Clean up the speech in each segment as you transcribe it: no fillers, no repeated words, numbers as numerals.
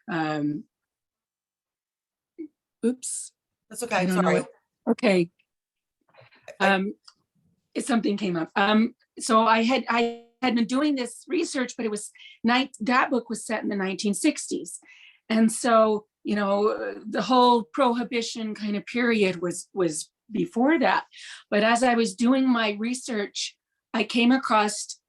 Um, oops. That's okay. I don't know. Okay. Something came up. So I had been doing this research, but it was that book was set in the 1960s. And so, you know, the whole prohibition kind of period was before that. But as I was doing my research, I came across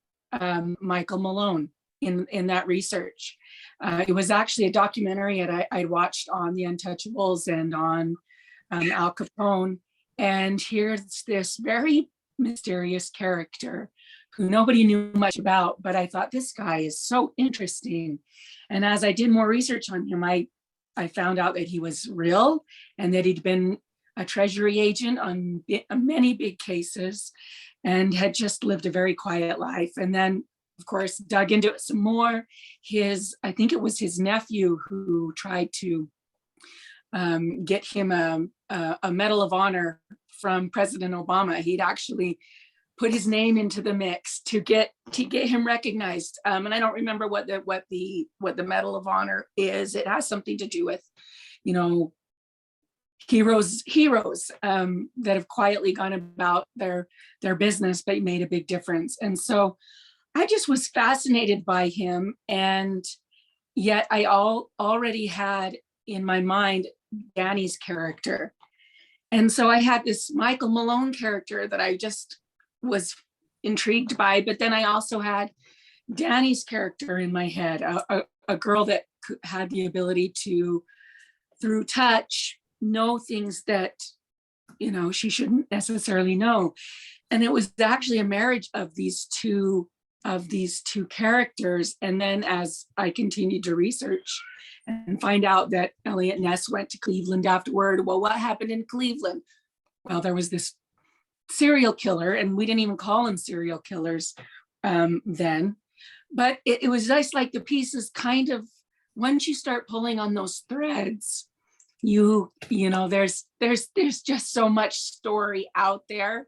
Michael Malone in that research. It was actually a documentary that I watched on the Untouchables and on Al Capone. And here's this very mysterious character who nobody knew much about, but I thought this guy is so interesting. And as I did more research on him, I found out that he was real and that he'd been a Treasury agent on many big cases and had just lived a very quiet life. And then, of course, dug into it some more. I think it was his nephew who tried to get him a Medal of Honor from President Obama. He'd actually put his name into the mix to get him recognized. And I don't remember what the Medal of Honor is. It has something to do with, you know, heroes that have quietly gone about their business but made a big difference. And so I just was fascinated by him, and yet I already had in my mind Danny's character. And so I had this Michael Malone character that I just was intrigued by, but then I also had Danny's character in my head, a girl that had the ability to, through touch, know things that, you know, she shouldn't necessarily know. And it was actually a marriage of these two characters. And then as I continued to research and find out that Eliot Ness went to Cleveland afterward, well, what happened in Cleveland? Well, there was this serial killer, and we didn't even call them serial killers then. But it was just like the pieces kind of, once you start pulling on those threads, you know, there's just so much story out there.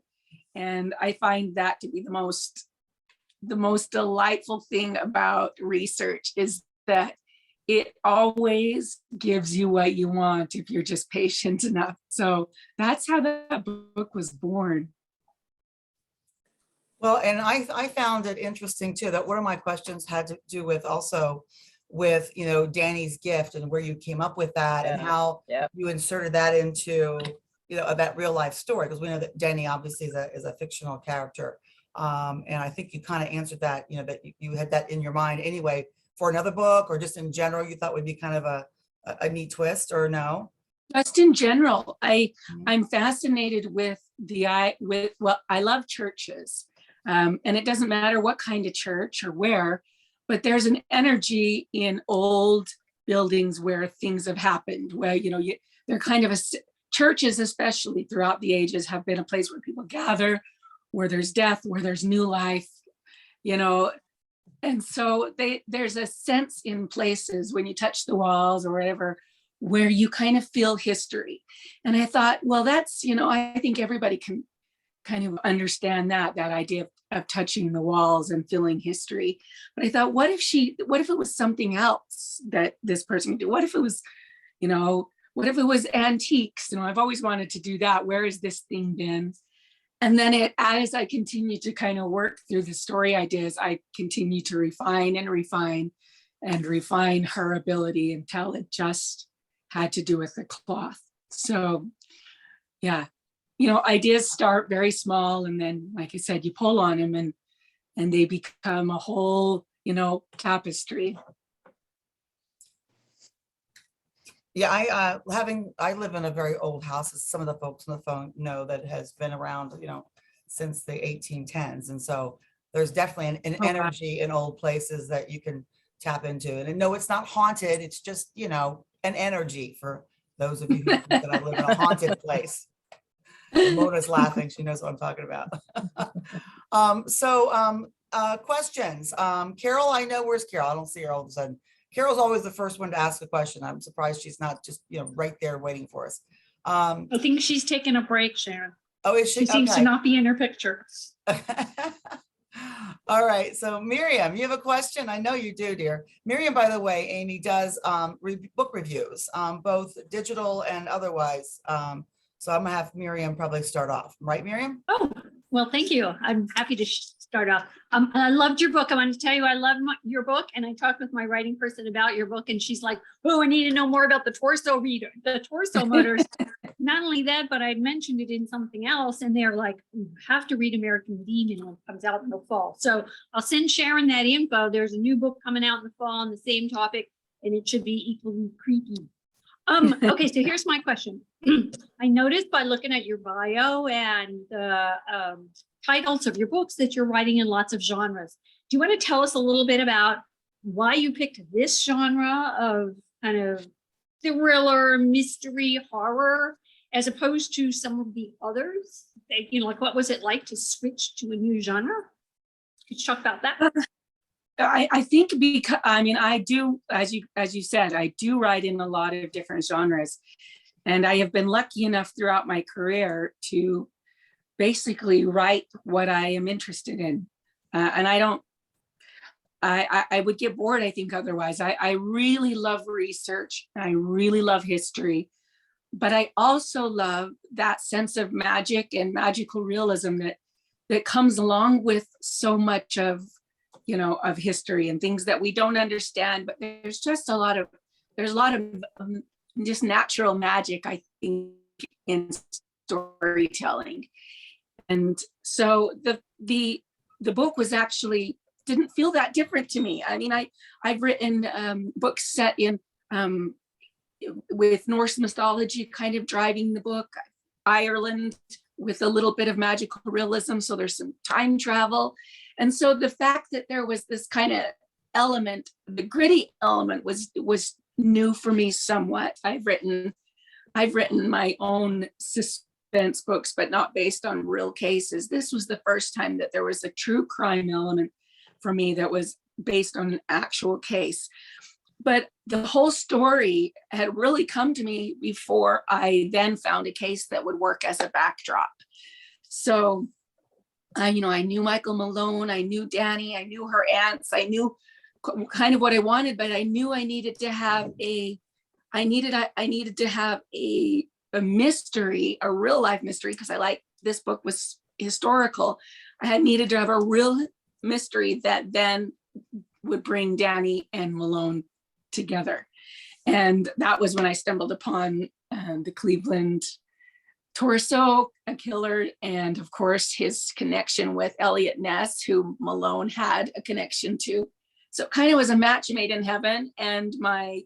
And I find that to be the most delightful thing about research, is that it always gives you what you want if you're just patient enough. So that's how that book was born. Well, and I found it interesting too, that one of my questions had to do with also with, you know, Danny's gift and where you came up with that, and how you inserted that into, you know, that real life story, because we know that Danny obviously is a fictional character. And I think you kind of answered that, you know, that you had that in your mind anyway for another book, or just in general, you thought would be kind of a neat twist, or no? Just in general, I'm fascinated with I love churches. And it doesn't matter what kind of church or where, but there's an energy in old buildings where things have happened, where, you know, they're kind of churches, especially throughout the ages, have been a place where people gather, where there's death, where there's new life, you know. And so there's a sense in places when you touch the walls or whatever, where you kind of feel history. And I thought, well, that's, you know, I think everybody can kind of understand that idea of touching the walls and feeling history. But I thought, what if it was something else that this person could do? What if it was, you know, what if it was antiques? You know, I've always wanted to do that. Where has this thing been? And then as I continue to kind of work through the story ideas, I continue to refine her ability until it just had to do with the cloth. So yeah, you know, ideas start very small, and then, like I said, you pull on them and they become a whole, you know, tapestry. Yeah, I live in a very old house, as some of the folks on the phone know, that has been around, you know, since the 1810s. And so there's definitely an energy in old places that you can tap into. And no, it's not haunted. It's just, you know, an energy, for those of you who think that I live in a haunted place. Mona's laughing. She knows what I'm talking about. Questions. Carol, I know, where's Carol? I don't see her all of a sudden. Carol's always the first one to ask a question. I'm surprised she's not just, you know, right there waiting for us. I think she's taking a break, Sharon. Oh, is she? She seems to not be in her picture. All right, so Miriam, you have a question? I know you do, dear. Miriam, by the way, Amy does book reviews, both digital and otherwise. So I'm gonna have Miriam probably start off, right, Miriam? Oh, well, thank you. I'm happy to start off. I loved your book. I wanted to tell you I love your book, and I talked with my writing person about your book, and she's like, "Oh, I need to know more about the torso motors." Not only that, but I mentioned it in something else, and they're like, "You have to read American Demon when it comes out in the fall." So I'll send Sharon that info. There's a new book coming out in the fall on the same topic, and it should be equally creepy. Okay, so here's my question. I noticed by looking at your bio and the titles of your books that you're writing in lots of genres. Do you want to tell us a little bit about why you picked this genre of kind of thriller, mystery, horror, as opposed to some of the others? Like what was it like to switch to a new genre? Could you talk about that? I think because, I mean, I do, as you said, I do write in a lot of different genres. And I have been lucky enough throughout my career to basically write what I am interested in. And I would get bored, I think, otherwise. I really love research. I really love history. But I also love that sense of magic and magical realism that comes along with so much of history and things that we don't understand. But there's a lot of just natural magic, I think, in storytelling. And so the book was actually didn't feel that different to me. I mean, I've written books set in with Norse mythology kind of driving the book, Ireland with a little bit of magical realism, so there's some time travel. And so the fact that there was this kind of element, the gritty element was new for me somewhat. I've written my own suspense books, but not based on real cases. This was the first time that there was a true crime element for me that was based on an actual case. But the whole story had really come to me before I then found a case that would work as a backdrop. So I knew Michael Malone, I knew Danny, I knew her aunts, I knew kind of what I wanted, but I knew I needed to have a mystery, a real life mystery, because this book was historical. I had needed to have a real mystery that then would bring Danny and Malone together. And that was when I stumbled upon the Cleveland torso killer, and of course his connection with Elliot Ness, who Malone had a connection to. So it kind of was a match made in heaven. And my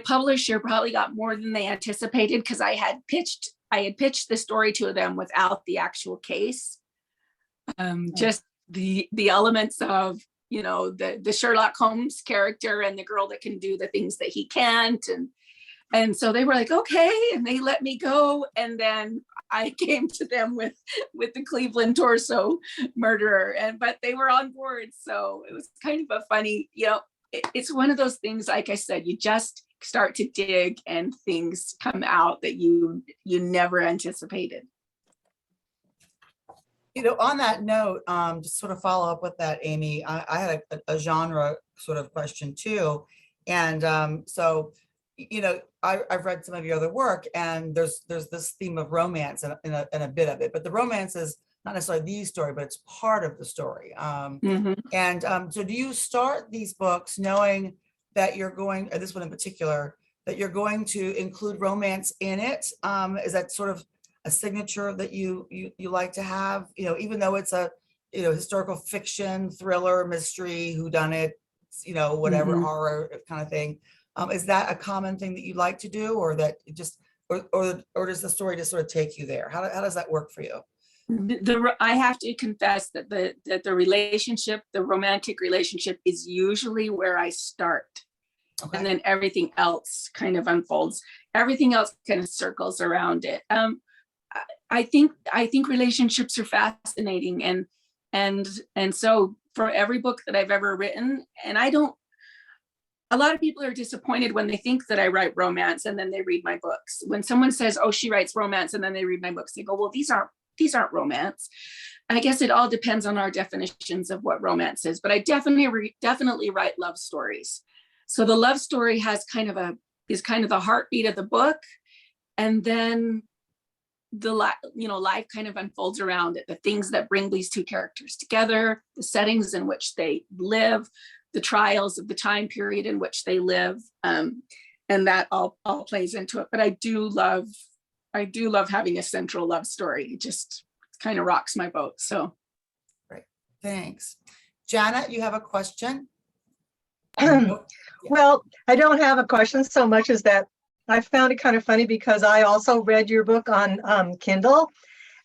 publisher probably got more than they anticipated, because I had pitched the story to them without the actual case. Just the elements of the Sherlock Holmes character and the girl that can do the things that he can't, and so they were like, okay, and they let me go. And then I came to them with the Cleveland torso murderer, but they were on board. So it was kind of a funny, it's one of those things, like I said, you just start to dig and things come out that you never anticipated. On that note, just sort of follow up with that, Amy, I had a genre sort of question too. And so, I've read some of your other work, and there's this theme of romance in a bit of it, but the romance is not necessarily the story, but it's part of the story. And so do you start these books knowing that you're going, or this one in particular, that you're going to include romance in it? Is that sort of a signature that you like to have, even though it's a historical fiction, thriller, mystery, whodunit, whatever, horror kind of thing? Is that a common thing that you like to do, or that it just, or does the story just sort of take you there? How does that work for you? I have to confess that the romantic relationship is usually where I start. Okay. And then everything else kind of unfolds. Everything else kind of circles around it. I think relationships are fascinating, and so for every book that I've ever written, and a lot of people are disappointed when they think that I write romance and then they read my books. When someone says, oh, she writes romance, and then they read my books, they go, well, these aren't romance. I guess it all depends on our definitions of what romance is, but I definitely write love stories. So the love story is kind of the heartbeat of the book. And then life kind of unfolds around it, the things that bring these two characters together, the settings in which they live, the trials of the time period in which they live. And that all plays into it. But I do love having a central love story. It just kind of rocks my boat. So Great, thanks. Janet, you have a question? Well, I don't have a question so much as that I found it kind of funny because I also read your book on Kindle,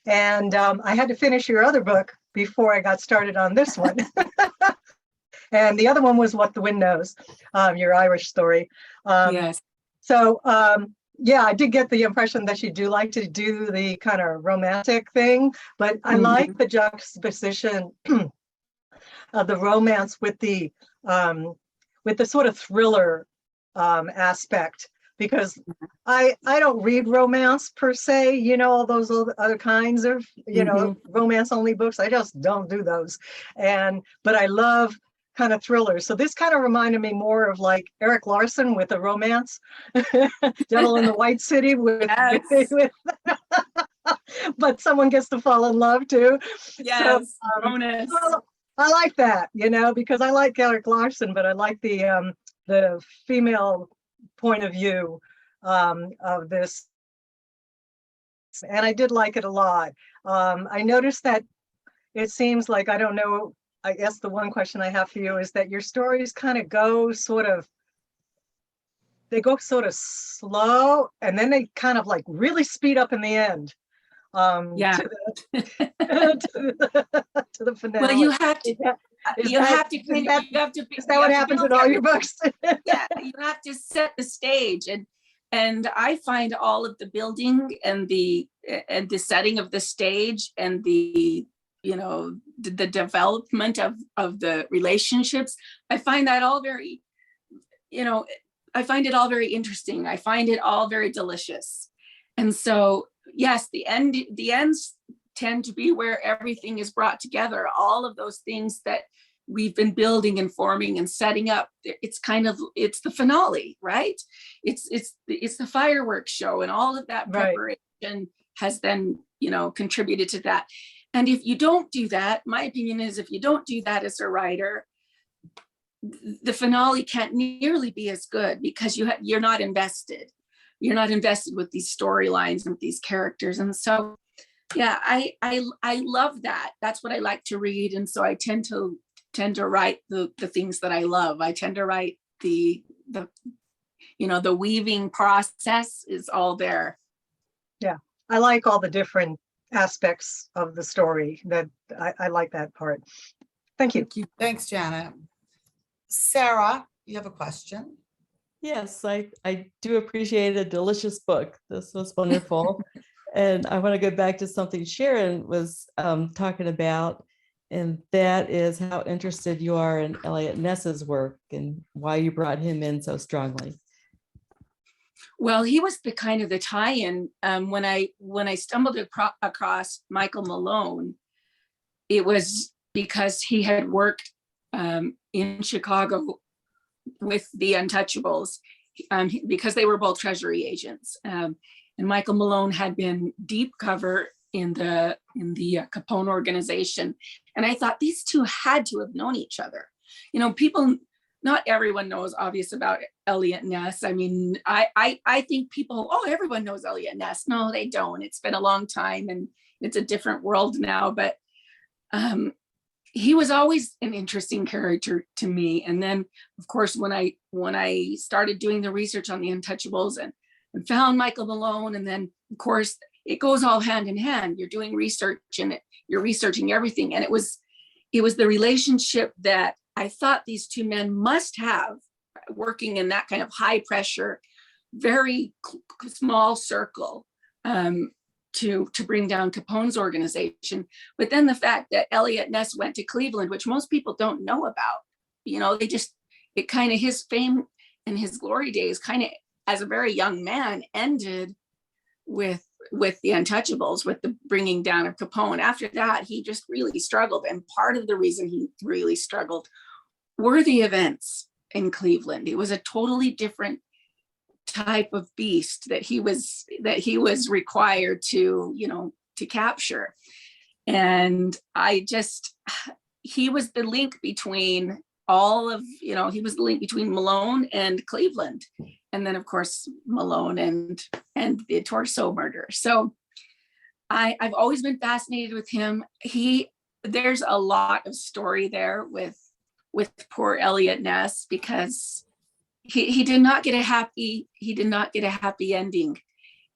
and I had to finish your other book before I got started on this one. And the other one was What the Wind Knows, your Irish story. yes. So yeah, I did get the impression that you do like to do the kind of romantic thing, but I like the juxtaposition of the romance with the sort of thriller aspect, because I don't read romance per se, you know, all those other kinds of, you know, romance only books. I just don't do those. But I love kind of thrillers. So this kind of reminded me more of like Eric Larson with a romance, Devil in the White City with but someone gets to fall in love too. Yes, so, bonus. So I like that, you know, because I like Eric Larson, but I like the female point of view of this, and I did like it a lot. I noticed that it seems like, I don't know, I guess the one question I have for you is that your stories kind of go sort of slow, and then they kind of like really speed up in the end. Yeah. To the finale. Well, you have to. Is that what happens in all your books? Yeah, you have to set the stage, and I find all of the building and the setting of the stage and the development of the relationships. I find that all very, I find it all very interesting. I find it all very delicious, and so yes, the ends tend to be where everything is brought together. All of those things that we've been building and forming and setting up, it's the finale, right? It's the fireworks show, and all of that preparation has then, contributed to that. And if you don't do that, my opinion is, if you don't do that as a writer, the finale can't nearly be as good, because you're not invested. You're not invested with these storylines and with these characters. And so, yeah, I love that. That's what I like to read. And so I tend to write the things that I love. I tend to write the weaving process is all there. Yeah, I like all the different aspects of the story. That I like that part. Thank you. Thanks, Janet. Sarah, you have a question? Yes, I do appreciate a delicious book. This was wonderful. And I want to go back to something Sharon was talking about, and that is how interested you are in Eliot Ness's work and why you brought him in so strongly. Well, he was the kind of the tie-in. When I stumbled across Michael Malone, it was because he had worked in Chicago with the Untouchables, because they were both Treasury agents. And Michael Malone had been deep cover in the Capone organization. And I thought these two had to have known each other. People, not everyone knows obvious about Eliot Ness. I mean, I think people, everyone knows Eliot Ness. No, they don't. It's been a long time and it's a different world now, but he was always an interesting character to me. And then, of course, when I started doing the research on the Untouchables and found Michael Malone, and then, of course, it goes all hand in hand. You're doing research and you're researching everything. And it was the relationship that I thought these two men must have, working in that kind of high pressure, very small circle, to bring down Capone's organization. But then the fact that Eliot Ness went to Cleveland, which most people don't know about, it kind of, his fame and his glory days kind of, as a very young man, ended with the Untouchables, with the bringing down of Capone. After that, he just really struggled. And part of the reason he really struggled were the events in Cleveland. It was a totally different type of beast that he was required to, to capture. And he was the link between he was the link between Malone and Cleveland. And then of course, Malone and the Torso murder. So I've always been fascinated with him. There's a lot of story there with poor Elliot Ness, because he did not get a happy ending.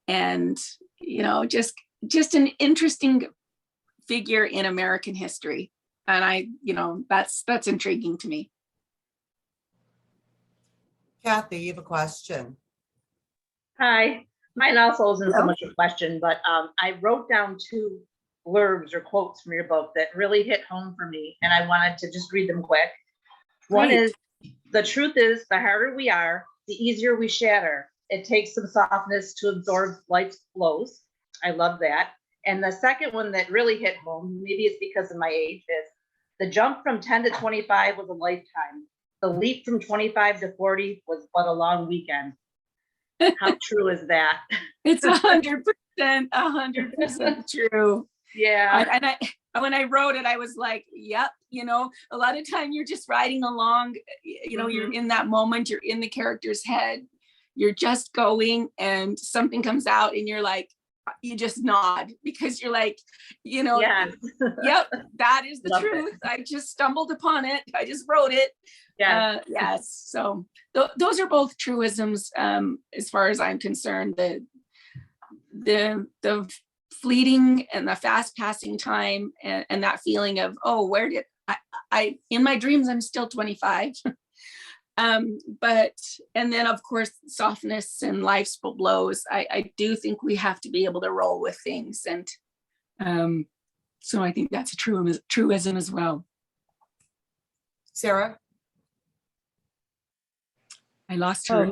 And, just an interesting figure in American history. And that's intriguing to me. Kathy, you have a question. Hi, mine also isn't so much a question, but I wrote down 2 blurbs or quotes from your book that really hit home for me, and I wanted to just read them quick. One is, "The truth is, the harder we are, the easier we shatter. It takes some softness to absorb life's blows." I love that. And the second one that really hit home, maybe it's because of my age, is, "The jump from 10 to 25 was a lifetime. The leap from 25 to 40 was but a long weekend." How true is that? It's 100% true. Yeah. And when I wrote it, I was like, yep, a lot of time you're just riding along, you're in that moment, you're in the character's head, you're just going, and something comes out and you're like, you just nod, because you're like, Yeah. yep, that is the Love truth. I just stumbled upon it. I just wrote it. Yeah. Yes. So those are both truisms, as far as I'm concerned. The fleeting and the fast passing time, and that feeling of, oh, where did I in my dreams, I'm still 25. But, and then of course, softness and life's blows. I do think we have to be able to roll with things. And so I think that's a truism as well. Sarah? I lost her.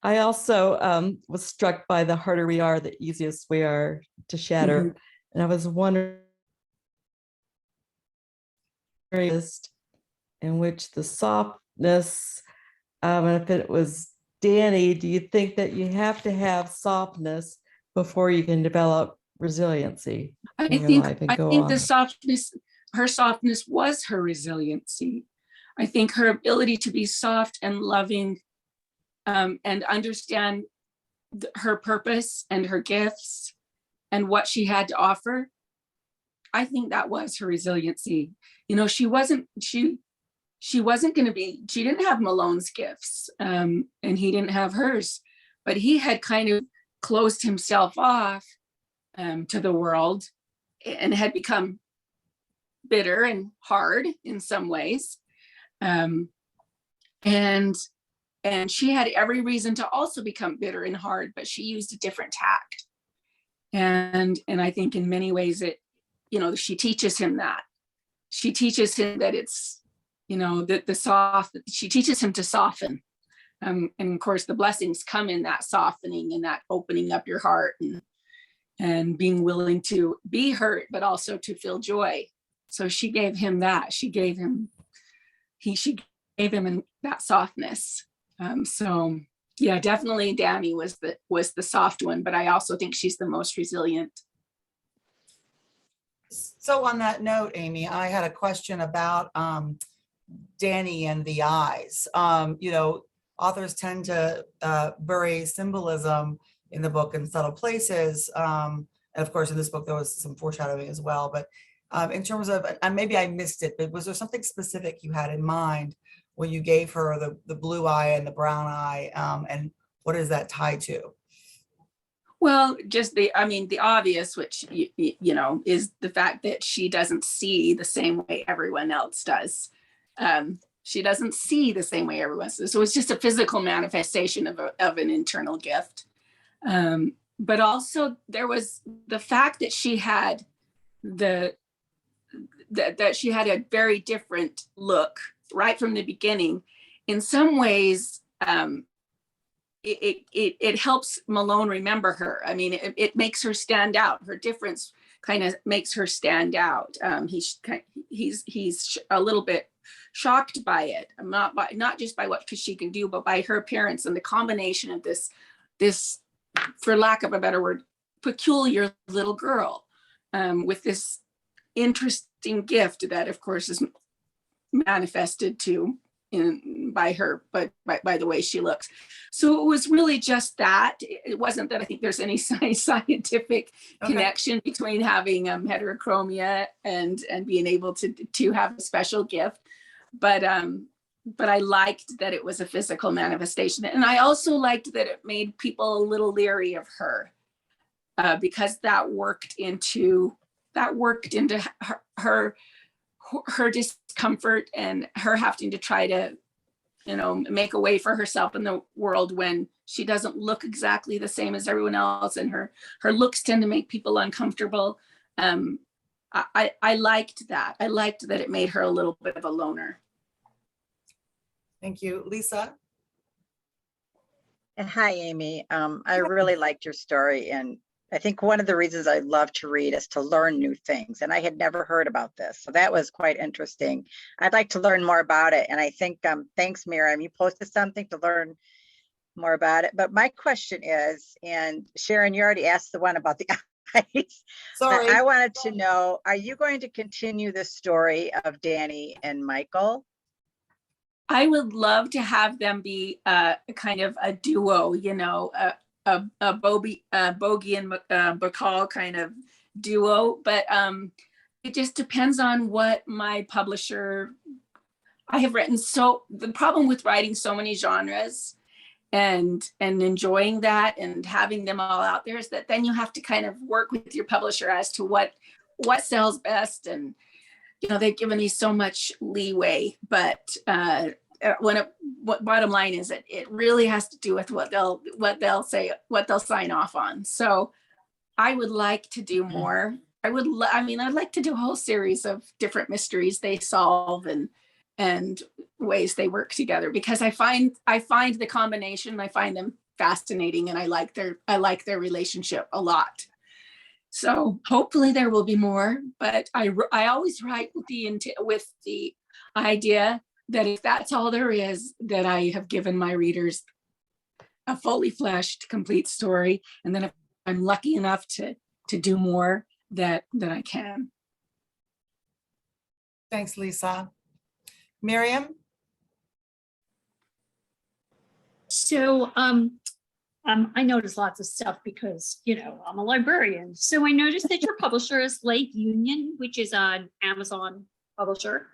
I also was struck by "the harder we are, the easiest we are to shatter." Mhm. And I was wondering, in which the softness, and if it was Danny, do you think that you have to have softness before you can develop resiliency I in your think life and go on? her softness was her resiliency. I think her ability to be soft and loving, and understand her purpose and her gifts and what she had to offer. I think that was her resiliency. She wasn't going to be, she didn't have Malone's gifts, and he didn't have hers, but he had kind of closed himself off to the world, and had become bitter and hard in some ways. And she had every reason to also become bitter and hard, but she used a different tact. And I think in many ways she teaches him that. She teaches him that it's, she teaches him to soften. And of course, the blessings come in that softening and that opening up your heart and being willing to be hurt, but also to feel joy. So she gave him that. She gave him that softness. So yeah, definitely Danny was the soft one, but I also think she's the most resilient. So on that note, Amy, I had a question about Danny and the eyes. Authors tend to bury symbolism in the book in subtle places. And of course, in this book, there was some foreshadowing as well. But in terms of, and maybe I missed it, but was there something specific you had in mind when you gave her the blue eye and the brown eye? And what is that tied to? Well, just the obvious, which, is the fact that she doesn't see the same way everyone else does. She doesn't see the same way everyone does. So it's just a physical manifestation of an internal gift. But also there was the fact that she had that she had a very different look right from the beginning. In some ways, it helps Malone remember her. I mean, it makes her stand out. Her difference kind of makes her stand out. He's a little bit shocked by it. Not just by what she can do, but by her appearance and the combination of this, for lack of a better word, peculiar little girl with this interesting gift that, of course, is manifested by her, but by the way she looks. So it was really just that. It wasn't that I think there's any scientific connection between having heterochromia and being able to have a special gift, but I liked that it was a physical manifestation, and I also liked that it made people a little leery of her because that worked into her discomfort and her having to try to, make a way for herself in the world when she doesn't look exactly the same as everyone else, and her looks tend to make people uncomfortable. I liked that. I liked that it made her a little bit of a loner. Thank you. Lisa? And hi, Amy. I really liked your story, and I think one of the reasons I love to read is to learn new things, and I had never heard about this, so that was quite interesting. I'd like to learn more about it, and I think thanks, Miriam. You posted something to learn more about it. But my question is, and Sharon, you already asked the one about the eyes. Sorry. I wanted to know: are you going to continue the story of Danny and Michael? I would love to have them be kind of a duo, a Bogey and Bacall kind of duo, but it just depends on what my publisher. I have written the problem with writing so many genres and enjoying that and having them all out there is that then you have to kind of work with your publisher as to what sells best, and they've given me so much leeway, but what bottom line is it really has to do with what they'll say, what they'll sign off on. So I would like to do more. I'd like to do a whole series of different mysteries they solve and ways they work together, because I find the combination, I find them fascinating, and I like their relationship a lot. So hopefully there will be more, but I always write with the idea that if that's all there is, that I have given my readers a fully fleshed, complete story. And then if I'm lucky enough to do more, that I can. Thanks, Lisa. Miriam? So I noticed lots of stuff because, I'm a librarian. So I noticed that your publisher is Lake Union, which is an Amazon publisher.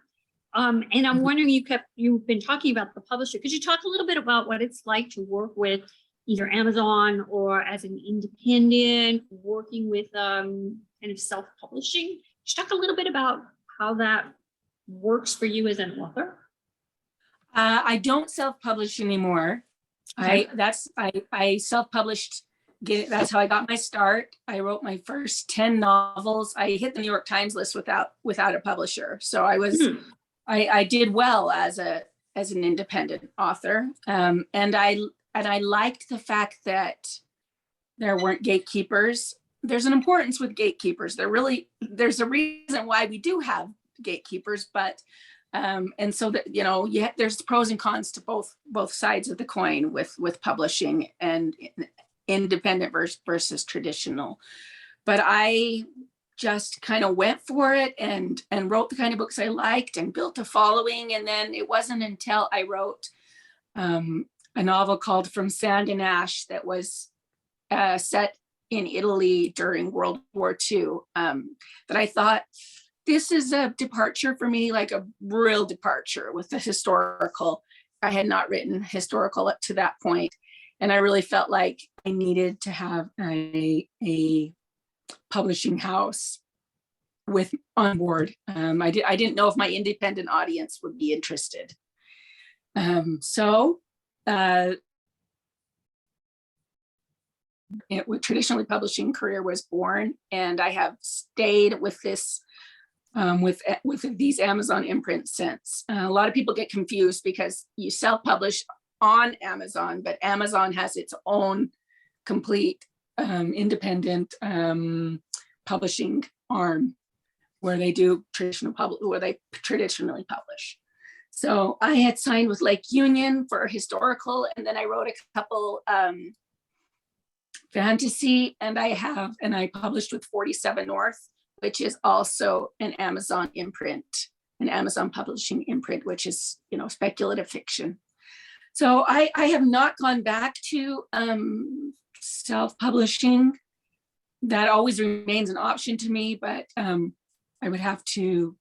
And I'm wondering, you've been talking about the publisher. Could you talk a little bit about what it's like to work with either Amazon or as an independent, working with kind of self-publishing? Just talk a little bit about how that works for you as an author. I don't self-publish anymore. Okay. I self-published. That's how I got my start. I wrote my first 10 novels. I hit the New York Times list without a publisher. So I did well as an independent author, and I liked the fact that there weren't gatekeepers. There's an importance with gatekeepers. There's a reason why we do have gatekeepers, but and so that there's pros and cons to both sides of the coin with publishing and independent versus traditional. But I just kind of went for it and wrote the kind of books I liked and built a following. And then it wasn't until I wrote a novel called From Sand and Ash that was set in Italy during World War II that I thought, this is a departure for me, like a real departure with the historical. I had not written historical up to that point, and I really felt like I needed to have a publishing house on board. I didn't know if my independent audience would be interested. Traditionally publishing career was born, and I have stayed with this with these Amazon imprints since. A lot of people get confused because you self-publish on Amazon, but Amazon has its own complete independent publishing arm where they traditionally publish. So I had signed with Lake Union for historical, and then I wrote a couple fantasy, and I published with 47 North, which is also an Amazon imprint, an Amazon publishing imprint, which is, speculative fiction. So I have not gone back to self-publishing. That always remains an option to me, but I would have to,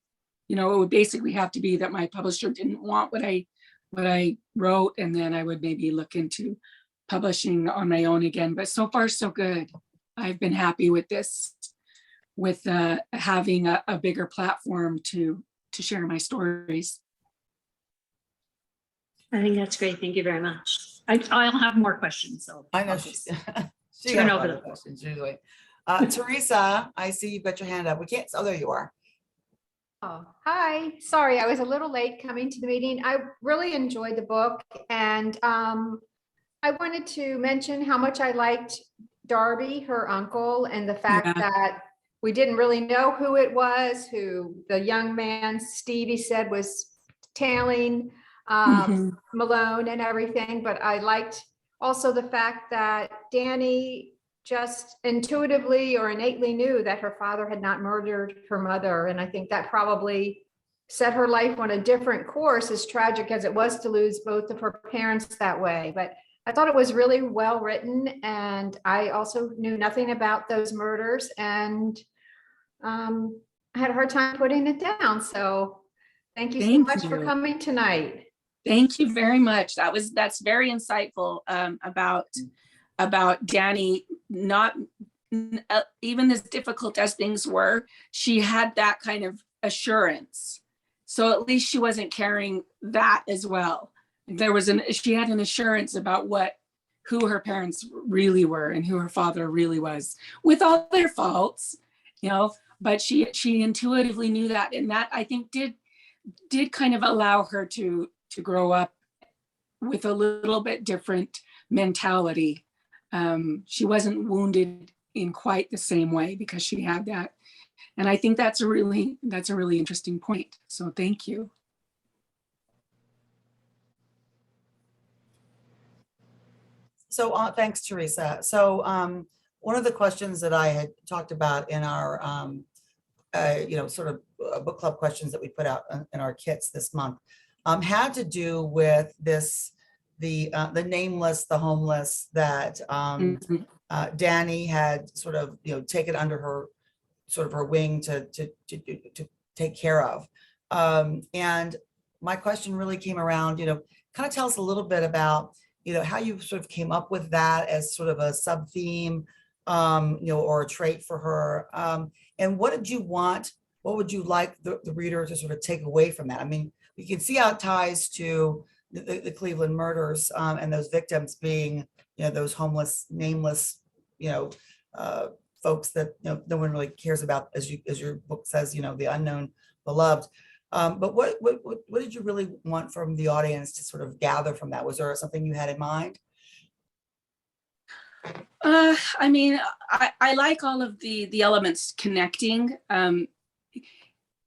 it would basically have to be that my publisher didn't want what I wrote, and then I would maybe look into publishing on my own again. But so far, so good. I've been happy with this, with having a bigger platform to share my stories. I think that's great. Thank you very much. I'll have more questions. So I know I'll she's just she turn got a over lot of the- questions usually. Teresa, I see you've got your hand up. We can't, oh, there you are. Oh, hi. Sorry, I was a little late coming to the meeting. I really enjoyed the book, and I wanted to mention how much I liked Darby, her uncle, and the fact Yeah. that we didn't really know who it was, who the young man, Stevie, said was tailing Mhm. Malone and everything. But I liked also the fact that Danny just intuitively or innately knew that her father had not murdered her mother. And I think that probably set her life on a different course, as tragic as it was to lose both of her parents that way. But I thought it was really well written. And I also knew nothing about those murders, and I had a hard time putting it down. So thank you so Thank much for you. coming tonight. Thank you very much. That's very insightful about Danny. Not even as difficult as things were, she had that kind of assurance. So at least she wasn't carrying that as well. She had an assurance about who her parents really were and who her father really was, with all their faults, but she intuitively knew that, and that I think did kind of allow her to grow up with a little bit different mentality. She wasn't wounded in quite the same way because she had that. And I think that's a really interesting point. So thank you. So thanks, Teresa. So one of the questions that I had talked about in our, sort of book club questions that we put out in our kits this month had to do with the nameless, the homeless that Mhm. Danny had sort of, taken under her wing to take care of. And my question really came around, kind of tell us a little bit about, how you sort of came up with that as sort of a sub theme, or a trait for her. And what did you want? What would you like the reader to sort of take away from that? I mean, you can see how it ties to the Cleveland murders and those victims being, those homeless, nameless, folks that no one really cares about, as your book says, the unknown beloved. But what did you really want from the audience to sort of gather from that? Was there something you had in mind? I mean, I like all of the elements connecting.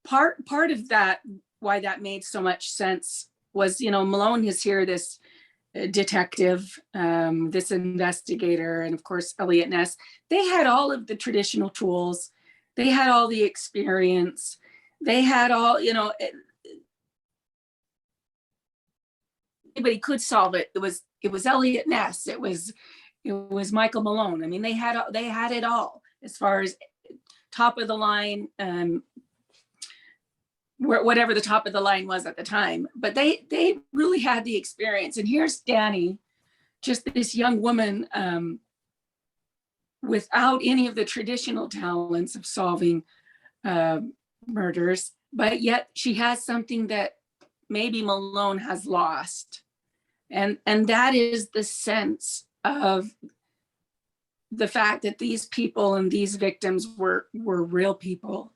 Part of that, why that made so much sense was, Malone is here, this detective, this investigator, and of course, Elliot Ness. They had all of the traditional tools. They had all the experience. They had all, anybody could solve it. It was Elliot Ness. It was Michael Malone. I mean, they had it all as far as top of the line, whatever the top of the line was at the time. But they really had the experience. And here's Danny, just this young woman without any of the traditional talents of solving murders, but yet she has something that maybe Malone has lost. And that is the sense of the fact that these people and these victims were real people,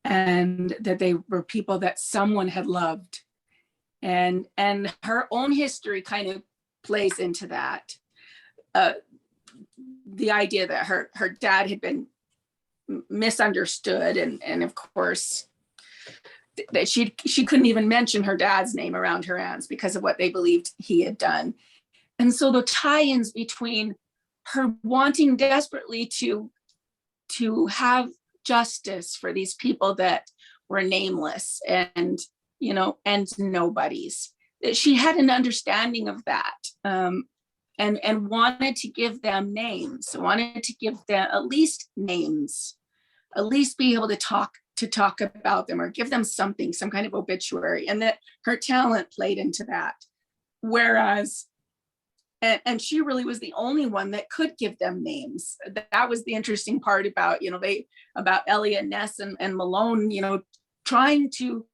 and that they were people that someone had loved. And her own history kind of plays into that. The idea that her dad had been misunderstood, and of course that she couldn't even mention her dad's name around her aunts because of what they believed he had done. And so the tie-ins between her wanting desperately to have justice for these people that were nameless and, you know, and nobodies, that she had an understanding of that, and wanted to give them names, wanted to give them at least names, at least be able to talk about them or give them something, some kind of obituary, and that her talent played into that. Whereas, and she really was the only one that could give them names. That was the interesting part about, you know, about Elliot Ness and Malone, you know, trying to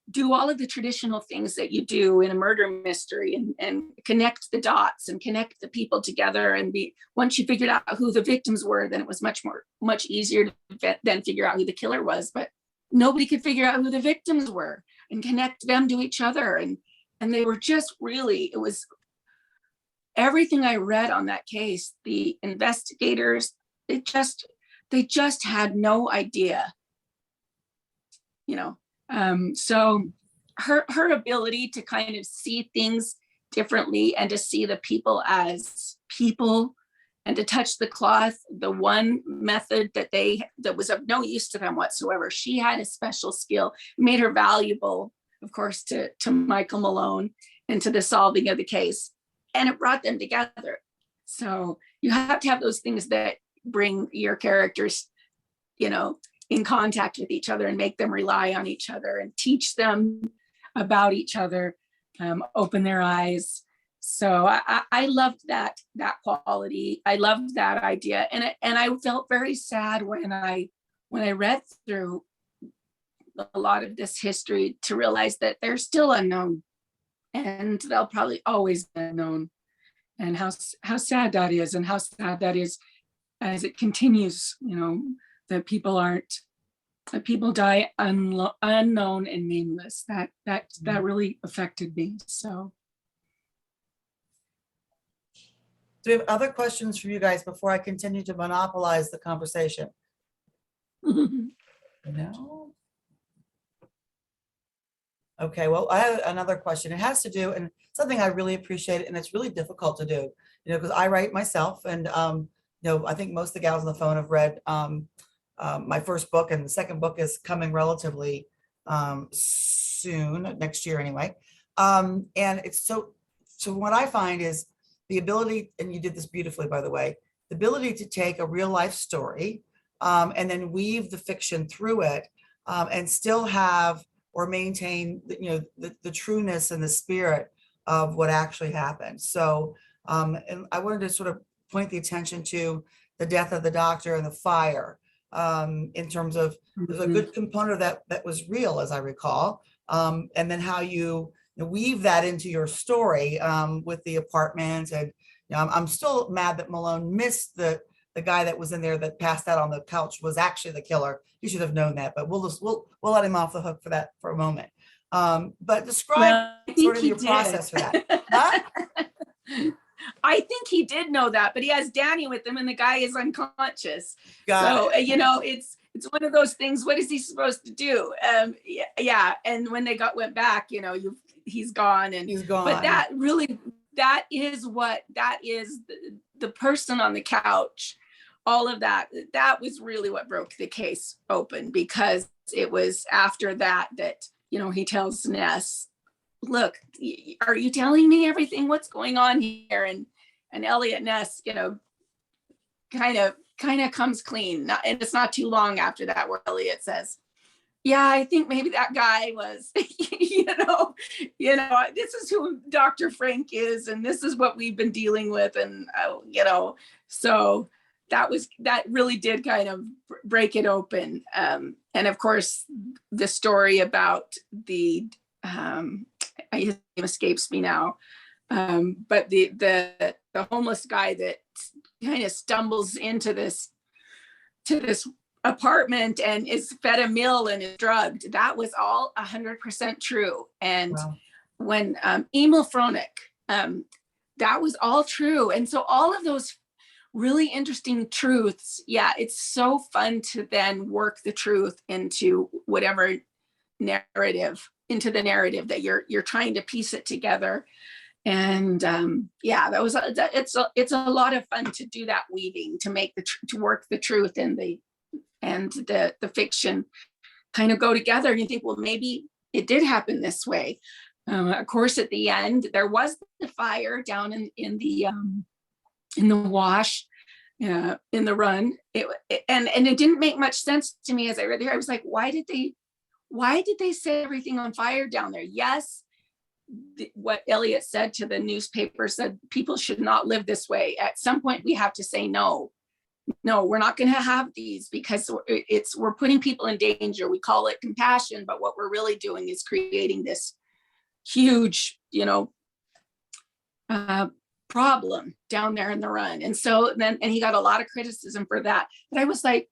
do all of the traditional things that you do in a murder mystery, and connect the dots and connect the people together. And once you figured out who the victims were, then it was much easier to then figure out who the killer was. But nobody could figure out who the victims were and connect them to each other. And they were just really, it was everything I read on that case. The investigators, they just had no idea, you know. So her ability to kind of see things differently and to see the people as people and to touch the cloth, the one method that was of no use to them whatsoever. She had a special skill, made her valuable, of course, to Michael Malone and to the solving of the case. And it brought them together. So you have to have those things that bring your characters, you know, in contact with each other and make them rely on each other and teach them about each other, open their eyes. So I loved that quality. I loved that idea. And I felt very sad when I read through a lot of this history to realize that they're still unknown, and they'll probably always be unknown. And how sad that is, and how sad that is as it continues, you know, that people die unknown and nameless. That really affected me. So, do we have other questions for you guys before I continue to monopolize the conversation? No. Okay, well, I have another question. It has to do, and something I really appreciate, and it's really difficult to do, you know, because I write myself, and you know, I think most of the gals on the phone have read my first book, and the second book is coming relatively soon, next year anyway. And it's so what I find is the ability, and you did this beautifully, by the way, the ability to take a real life story and then weave the fiction through it, and still have or maintain, you know, the trueness and the spirit of what actually happened. So, and I wanted to sort of point the attention to the death of the doctor and the fire, in terms of there's a good component of that was real, as I recall, and then how you weave that into your story with the apartment. And you know, I'm still mad that Malone missed the guy that was in there that passed out on the couch was actually the killer. He should have known that, but we'll let him off the hook for that for a moment. But describe sort of your process for that. Huh? I think he did know that, but he has Danny with him and the guy is unconscious. Got so, you know, it's one of those things. What is he supposed to do? Yeah. And when they went back, you know, he's gone. And he's gone. But that is the person on the couch. All of that was really what broke the case open, because it was after that, you know, he tells Ness, look, are you telling me everything? What's going on here? And Elliot Ness, you know, kind of comes clean. And it's not too long after that where Elliot says, yeah, I think maybe that guy was, you know, this is who Dr. Frank is, and this is what we've been dealing with. And, you know, so that really did kind of break it open. And of course, the story about his name escapes me now, but the homeless guy that kind of stumbles into this apartment and is fed a meal and is drugged. That was all 100% true. And wow. When Emil Fronek, that was all true. And so all of those really interesting truths, yeah, it's so fun to then work the truth into whatever narrative, into the narrative that you're trying to piece it together. And yeah, that was it's a lot of fun to do that weaving, to make to work the truth and the fiction kind of go together. And you think, well, maybe it did happen this way. Of course, at the end, there was the fire down in the wash, in the run. And it didn't make much sense to me as I read there. I was like, why did they set everything on fire down there? Yes, what Elliot said to the newspaper said people should not live this way. At some point, we have to say no, we're not going to have these, because we're putting people in danger. We call it compassion, but what we're really doing is creating this huge, problem down there in the run. And so then, and he got a lot of criticism for that. But I was like,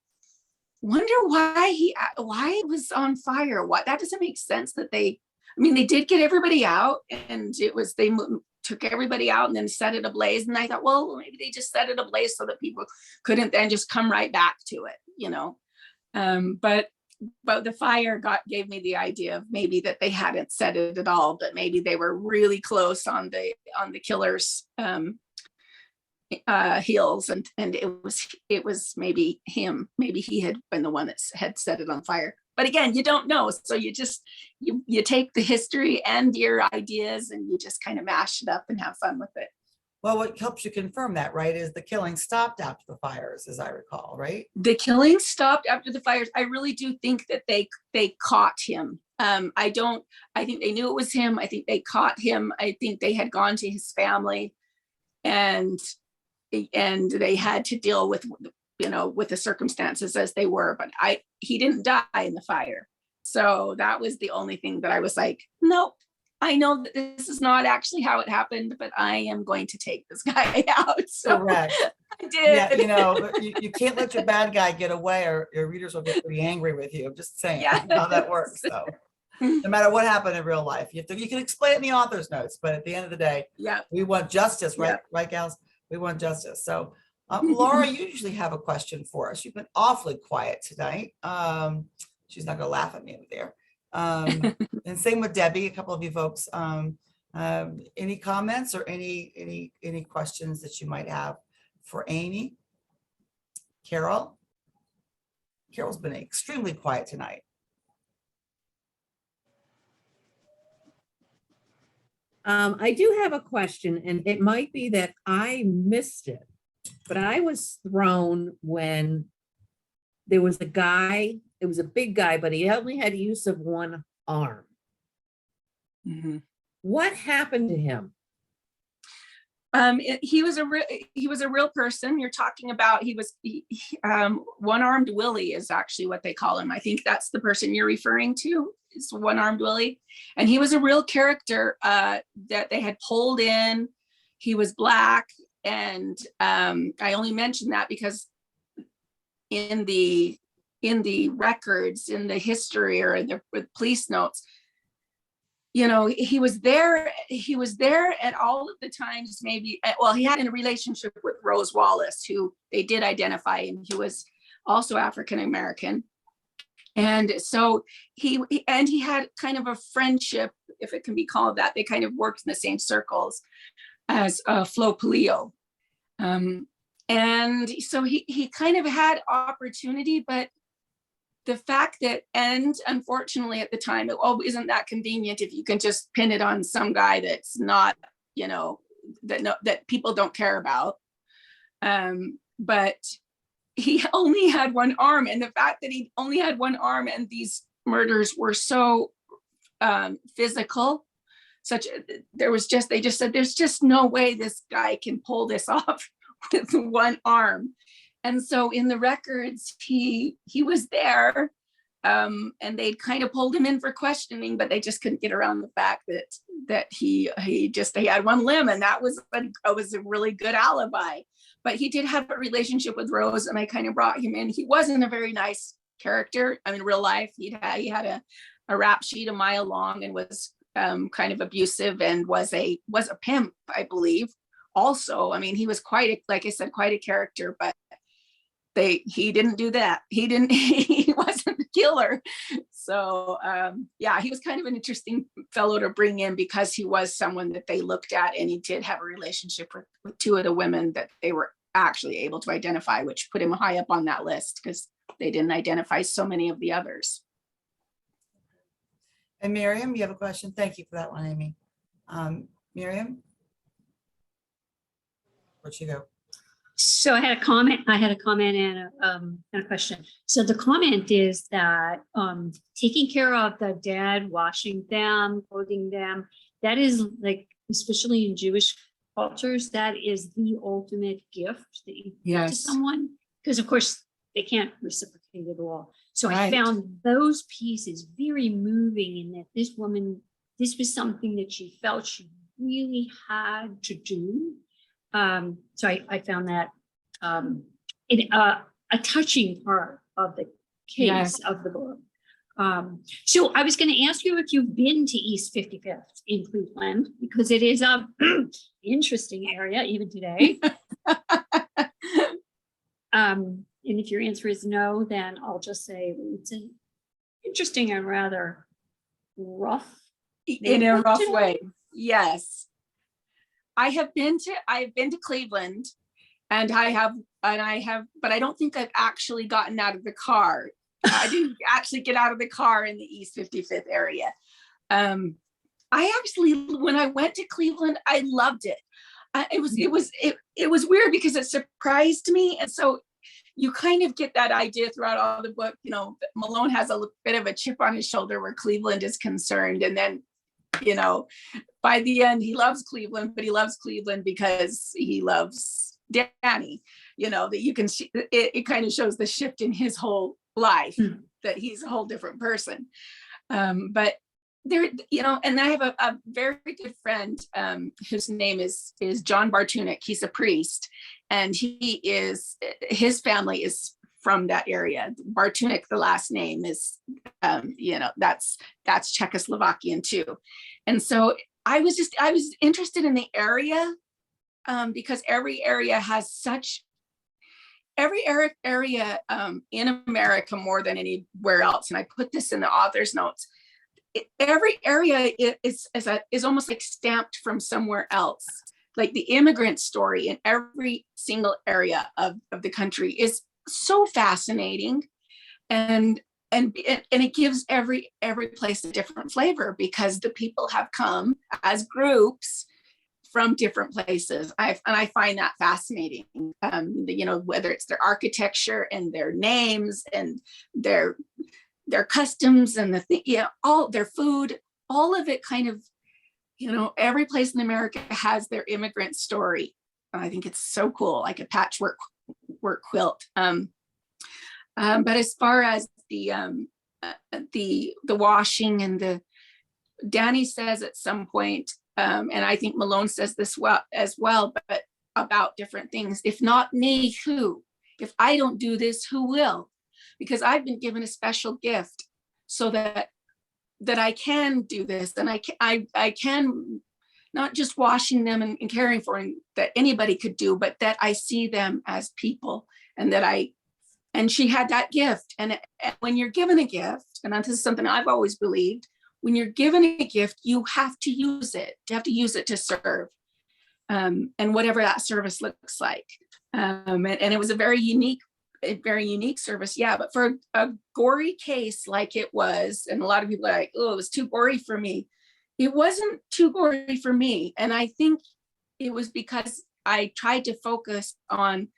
wonder why it was on fire. What, that doesn't make sense. That they did get everybody out, and they took everybody out and then set it ablaze. And I thought, well, maybe they just set it ablaze so that people couldn't then just come right back to it, but the fire gave me the idea of maybe that they hadn't set it at all, but maybe they were really close on the killer's heels, and it was maybe him. Maybe he had been the one that had set it on fire. But again, you don't know. So you just, you take the history and your ideas and you just kind of mash it up and have fun with it. Well, what helps you confirm that, right, is the killing stopped after the fires, as I recall, right? The killing stopped after the fires. I really do think that they caught him. I think they knew it was him. I think they caught him. I think they had gone to his family and they had to deal with the circumstances as they were, but he didn't die in the fire. So that was the only thing that I was like, nope, I know that this is not actually how it happened, but I am going to take this guy out. So correct. I did. Yeah, you can't let your bad guy get away, or your readers will get pretty angry with you. I'm just saying how that works. So no matter what happened in real life, you can explain it in the author's notes, but at the end of the day, we want justice, right? Right, gals? We want justice. So Laura, you usually have a question for us. You've been awfully quiet tonight. She's not going to laugh at me over there. And same with Debbie, a couple of you folks. Any comments or any questions that you might have for Amy? Carol's been extremely quiet tonight. I do have a question, and it might be that I missed it, but I was thrown when there was a guy, it was a big guy, but he only had use of one arm. Mm-hmm. What happened to him? He was a real person. You're talking about, one-armed Willie is actually what they call him. I think that's the person you're referring to, is one-armed Willie. And he was a real character that they had pulled in. He was Black. And I only mention that because in the records, in the history or in the police notes, he was there at all of the times, maybe, well, he had a relationship with Rose Wallace, who they did identify, and he was also African-American. And so he had kind of a friendship, if it can be called that. They kind of worked in the same circles as Flo Polillo. And so he kind of had opportunity, but the fact that, and unfortunately at the time, it isn't that convenient if you can just pin it on some guy that's not, that people don't care about. But he only had one arm, and the fact that he only had one arm, and these murders were so physical, they just said, there's just no way this guy can pull this off with one arm. And so in the records, he was there, and they'd kind of pulled him in for questioning, but they just couldn't get around the fact that he had one limb, and that was a really good alibi. But he did have a relationship with Rose, and I kind of brought him in. He wasn't a very nice character. I mean, real life, he had a rap sheet a mile long, and was kind of abusive, and was a pimp, I believe, also. I mean, he was like I said, quite a character, but he didn't do that. He wasn't the killer. So yeah, he was kind of an interesting fellow to bring in because he was someone that they looked at, and he did have a relationship with two of the women that they were actually able to identify, which put him high up on that list because they didn't identify so many of the others. And Miriam, you have a question? Thank you for that one, Amy. Miriam? Where'd she go? So I had a comment and a question. So the comment is that taking care of the dead, washing them, clothing them, that is like, especially in Jewish cultures, that is the ultimate gift that you give to someone, because of course they can't reciprocate at all. So I found those pieces very moving, in that this woman, this was something that she felt she really had to do. So I found that a touching part of the case of the book. So I was going to ask you if you've been to East 55th in Cleveland, because it is a interesting area even today. And if your answer is no, then I'll just say it's an interesting and rather rough. In a rough way. Yes. I've been to Cleveland, and but I don't think I've actually gotten out of the car. I didn't actually get out of the car in the East 55th area. I actually, when I went to Cleveland, I loved it. It was weird because it surprised me. And so you kind of get that idea throughout all the book, you know, Malone has a bit of a chip on his shoulder where Cleveland is concerned. And then, you know, by the end, he loves Cleveland, but he loves Cleveland because he loves Danny. You know, that you can see, it kind of shows the shift in his whole life, that he's a whole different person. But there, you know, and I have a very good friend whose name is John Bartunek. He's a priest, and his family is from that area. Bartunek, the last name is, you know, that's Czechoslovakian too. And so I was interested in the area because every area in America more than anywhere else. And I put this in the author's notes. Every area is almost like stamped from somewhere else. Like the immigrant story in every single area of the country is so fascinating, and it gives every place a different flavor because the people have come as groups from different places. I find that fascinating. You know, whether it's their architecture and their names and their customs and all their food, all of it kind of, you know, every place in America has their immigrant story. And I think it's so cool, like a patchwork quilt. But as far as the washing and Danny says at some point, and I think Malone says this as well, but about different things. If not me, who? If I don't do this, who will? Because I've been given a special gift so that I can do this, and I can not just washing them and caring for them that anybody could do, but that I see them as people, and and she had that gift. And when you're given a gift, and this is something I've always believed, when you're given a gift, you have to use it. You have to use it to serve, and whatever that service looks like. And it was a very unique service. Yeah, but for a gory case like it was, and a lot of people are like, oh, it was too gory for me. It wasn't too gory for me. And I think it was because I tried to focus on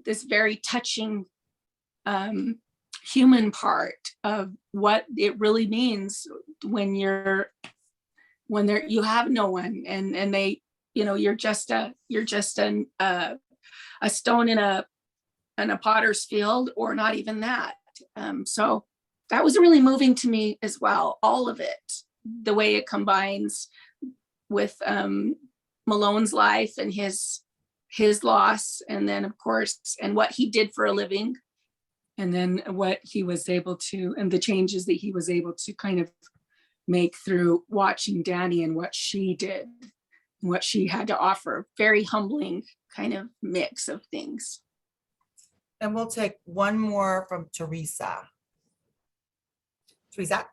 this very touching human part of what it really means when you have no one, and they, you know, you're just a stone in a potter's field, or not even that. So that was really moving to me as well. All of it, the way it combines with Malone's life and his loss, and then of course, and what he did for a living, and then what he was able to, and the changes that he was able to kind of make through watching Danny and what she did. what she had to offer. Very humbling kind of mix of things. And we'll take one more from Teresa. Teresa?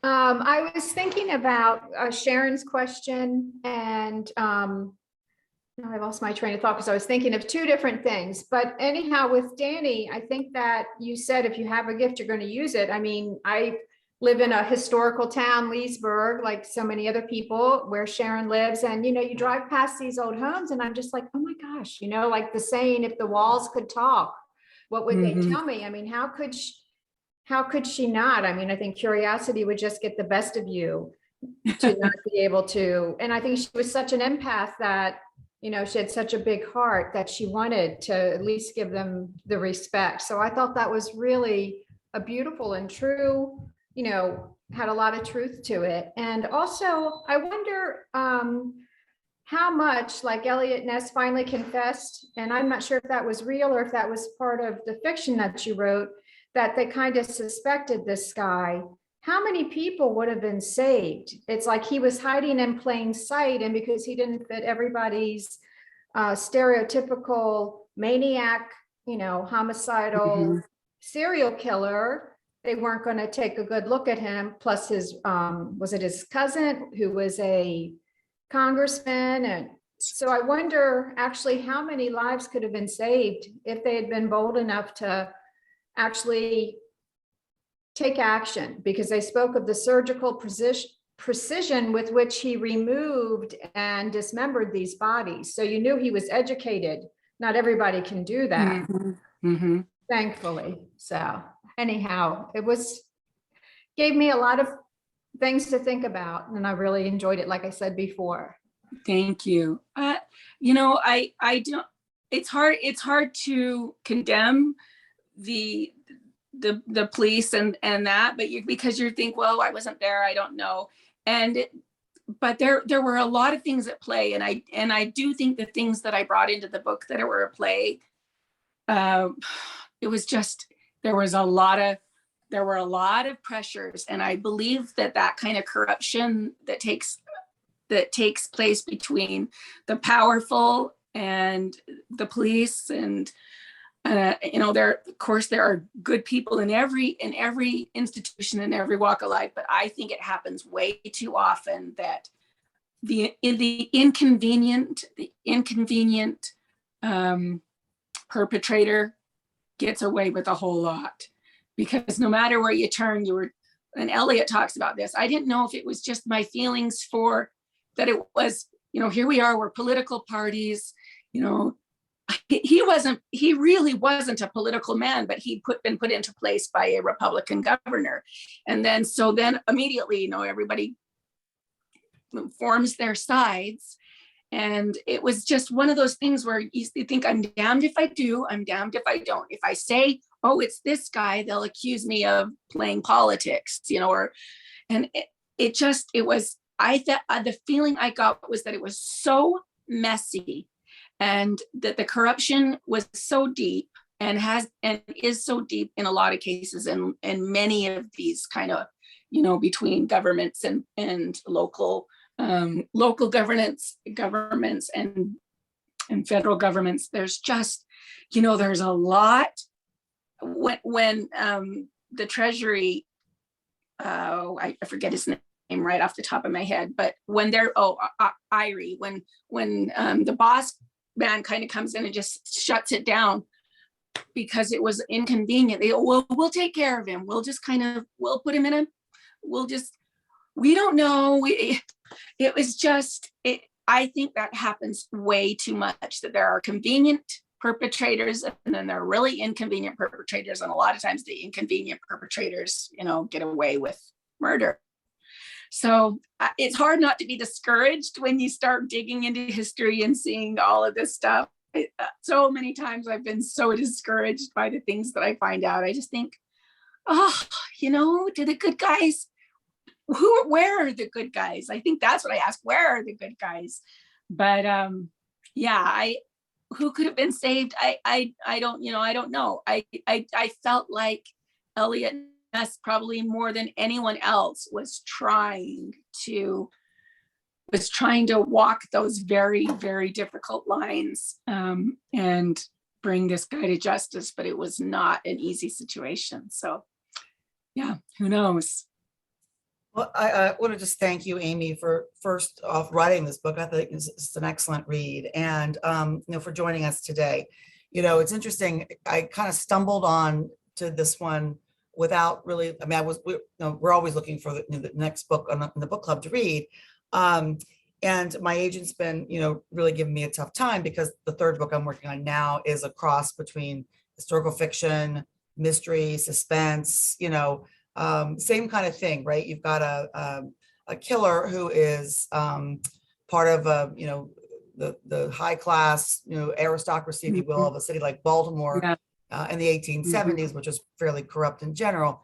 I was thinking about Sharon's question, and now I lost my train of thought because I was thinking of two different things. But anyhow, with Danny, I think that you said if you have a gift, you're going to use it. I mean, I live in a historical town, Leesburg, like so many other people, where Sharon lives. And, you know, you drive past these old homes and I'm just like, oh my gosh, you know, like the saying, if the walls could talk, what would they tell me? I mean, how could she not? I mean, I think curiosity would just get the best of you to not be able to. And I think she was such an empath that, you know, she had such a big heart that she wanted to at least give them the respect. So I thought that was really a beautiful and true, you know, had a lot of truth to it. And also, I wonder how much, like Elliot Ness finally confessed, and I'm not sure if that was real or if that was part of the fiction that you wrote, that they kind of suspected this guy. How many people would have been saved? It's like he was hiding in plain sight, and because he didn't fit everybody's stereotypical maniac, you know, homicidal serial killer, they weren't going to take a good look at him. Plus his, was it his cousin who was a congressman? And so I wonder actually how many lives could have been saved if they had been bold enough to actually take action, because they spoke of the surgical precision with which he removed and dismembered these bodies. So you knew he was educated. Not everybody can do that, thankfully. So anyhow, gave me a lot of things to think about, and I really enjoyed it, like I said before. Thank you. You know, I don't, it's hard to condemn the police and that, but because you think, well, I wasn't there, I don't know. But there were a lot of things at play, and I do think the things that I brought into the book that were at play, it was just, there were a lot of pressures, and I believe that kind of corruption that takes place between the powerful and the police, and you know, there are good people in every institution, in every walk of life, but I think it happens way too often that the inconvenient perpetrator gets away with a whole lot, because no matter where you turn, and Elliot talks about this. I didn't know if it was just my feelings for that. It was, you know, here we are, we're political parties, you know. He really wasn't a political man, but he'd been put into place by a Republican governor. And then immediately, you know, everybody forms their sides. And it was just one of those things where you think, I'm damned if I do, I'm damned if I don't. If I say, oh, it's this guy, they'll accuse me of playing politics, you know, the feeling I got was that it was so messy, and that the corruption was so deep and is so deep in a lot of cases, and many of these kind of, you know, between governments and local governments and federal governments. There's just, you know, there's a lot. When the Treasury, I forget his name right off the top of my head, but when Irie, when the boss man kind of comes in and just shuts it down because it was inconvenient. We'll take care of him. We'll just we'll put him in we don't know. It was just, I think that happens way too much, that there are convenient perpetrators and then there are really inconvenient perpetrators. And a lot of times the inconvenient perpetrators, you know, get away with murder. So it's hard not to be discouraged when you start digging into history and seeing all of this stuff. So many times I've been so discouraged by the things that I find out. I just think, oh, you know, do the good guys, where are the good guys? I think that's what I ask. Where are the good guys? But who could have been saved? I don't, you know, I don't know. I felt like Elliot Ness, probably more than anyone else, was trying to was trying to walk those very, very difficult lines and bring this guy to justice, but it was not an easy situation. So yeah, who knows? Well, I want to just thank you, Amy, for first off writing this book. I think it's an excellent read, and for joining us today. It's interesting. I kind of stumbled on to this one without really. I mean, we're always looking for the next book in the book club to read, and my agent's been really giving me a tough time because the third book I'm working on now is a cross between historical fiction, mystery, suspense. Same kind of thing, right? You've got a killer who is part of the high class aristocracy, if you will, of a city like Baltimore in the 1870s, which is fairly corrupt in general.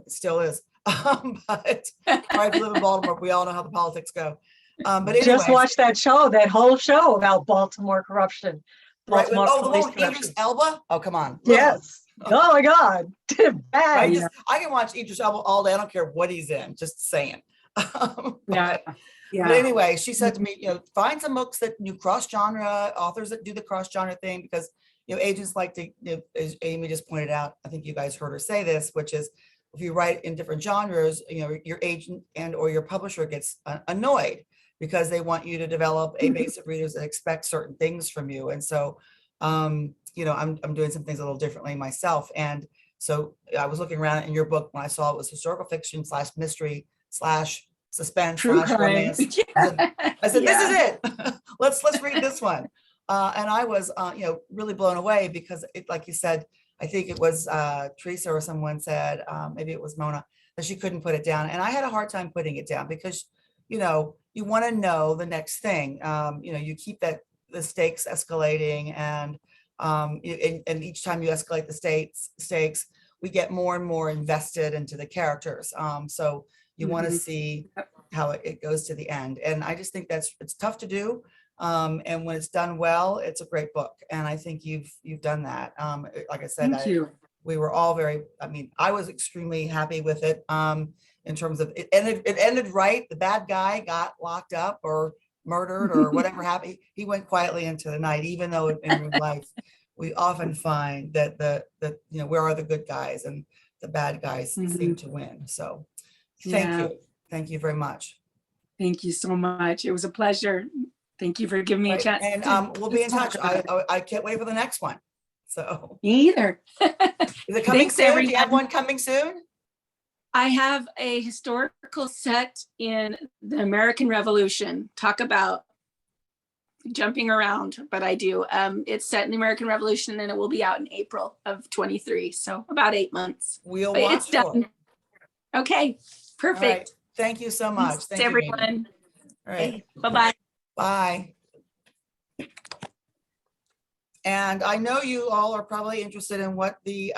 Still is, but I live in Baltimore. We all know how the politics go. But anyway, just watch that whole show about Baltimore corruption. Baltimore Baltimore the police whole Idris corruption. Elba. Oh, come on. Yes. Oh my God. Bad. I can watch Idris Elba all day. I don't care what he's in. Just saying. Yeah. But anyway, she said to me, find some books that cross genre, authors that do the cross genre thing, because agents like to, as Amy just pointed out, I think you guys heard her say this, which is if you write in different genres, your agent and or your publisher gets annoyed because they want you to develop a base of readers that expect certain things from you. And so, I'm doing some things a little differently myself. And so I was looking around in your book when I saw it was historical fiction / mystery / suspense / romance. I said, this is it. let's read this one. And I was, really blown away because it, like you said, I think it was Teresa or someone said, maybe it was Mona, that she couldn't put it down. And I had a hard time putting it down because, you want to know the next thing. You keep the stakes escalating, and each time you escalate the stakes, we get more and more invested into the characters. So you want to see how it goes to the end. And I just think it's tough to do. And when it's done well, it's a great book. And I think you've done that. Like I said, we were all I was extremely happy with it. In terms of it ended right. The bad guy got locked up or murdered or whatever happened. He went quietly into the night, even though in real life, we often find that where are the good guys, and the bad guys seem to win. So thank you. Thank you very much. Thank you so much. It was a pleasure. Thank you for giving me a chance. And we'll be in touch. I can't wait for the next one. So me either. Is it coming soon? Do you have one coming soon? I have a historical set in the American Revolution. Talk about jumping around, but I do. It's set in the American Revolution, and it will be out in April of 23. So about 8 months. We'll watch it's done. Okay, perfect. Right. Thank you so much. Thanks, everyone. All right. Okay, bye-bye. Bye. And I know you all are probably interested in what the